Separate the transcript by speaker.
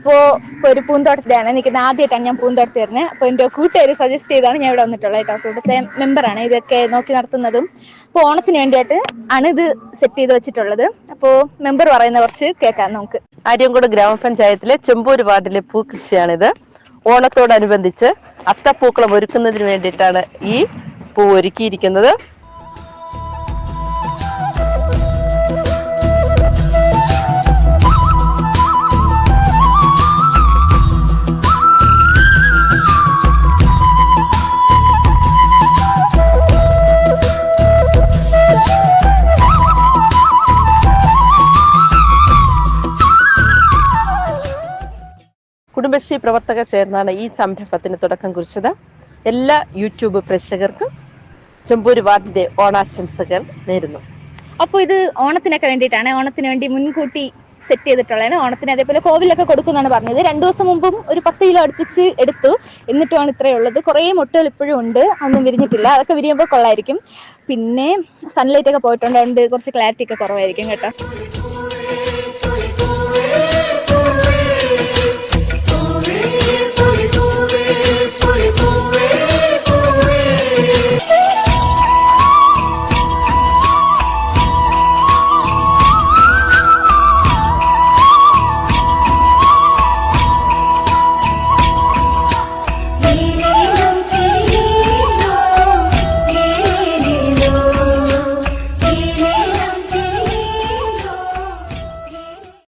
Speaker 1: അപ്പോൾ ഇപ്പോൾ ഒരു പൂന്തോട്ടത്തിലാണ് നിൽക്കുന്നത്. ആദ്യമായിട്ടാണ് ഞാൻ പൂന്തോട്ടത്തിൽ വരുന്നത്. അപ്പോൾ എൻ്റെ കൂട്ടുകാർ സജസ്റ്റ് ചെയ്താണ് ഞാൻ ഇവിടെ വന്നിട്ടുള്ളത് കേട്ടോ. അപ്പോൾ ഇവിടുത്തെ മെമ്പറാണ് ഇതൊക്കെ നോക്കി നടത്തുന്നതും. അപ്പോൾ ഓണത്തിന് വേണ്ടിയിട്ട് ആണ് ഇത് സെറ്റ് ചെയ്ത് വെച്ചിട്ടുള്ളത്. അപ്പോൾ മെമ്പർ പറയുന്ന കുറച്ച് കേൾക്കാം നമുക്ക്.
Speaker 2: അരിയങ്കോട് ഗ്രാമപഞ്ചായത്തിലെ ചെമ്പൂര് വാർഡിലെ പൂക്കൃഷിയാണിത്. ഓണത്തോടനുബന്ധിച്ച് അത്തപ്പൂക്കളം ഒരുക്കുന്നതിന് വേണ്ടിയിട്ടാണ് ഈ പൂ ഒരുക്കിയിരിക്കുന്നത്. കുടുംബശ്രീ പ്രവർത്തകർ ചേർന്നാണ് ഈ സംരംഭത്തിന് തുടക്കം കുറിച്ചത്. എല്ലാ യൂട്യൂബ് പ്രേക്ഷകർക്കും ചെമ്പൂര് വാർഡിന്റെ ഓണാശംസകൾ നേരുന്നു.
Speaker 1: അപ്പോൾ ഇത് ഓണത്തിനൊക്കെ വേണ്ടിയിട്ടാണ്, ഓണത്തിന് വേണ്ടി മുൻകൂട്ടി സെറ്റ് ചെയ്തിട്ടുള്ളതാണ്. ഓണത്തിന് അതേപോലെ കോവിലൊക്കെ കൊടുക്കുന്നതാണ് പറഞ്ഞത്. 2 ദിവസം മുമ്പും ഒരു 10 കിലോ അടുപ്പിച്ച് എടുത്തു. എന്നിട്ടുമാണ് ഇത്രയേ ഉള്ളത്. കുറേ മുട്ടകൾ ഇപ്പോഴും ഉണ്ട്, ഒന്നും വിരിഞ്ഞിട്ടില്ല. അതൊക്കെ വിരിയുമ്പോൾ കൊള്ളായിരിക്കും. പിന്നെ സൺലൈറ്റ് ഒക്കെ പോയിട്ടുണ്ട്, അതുകൊണ്ട് കുറച്ച് ക്ലാരിറ്റി ഒക്കെ കുറവായിരിക്കും കേട്ടോ.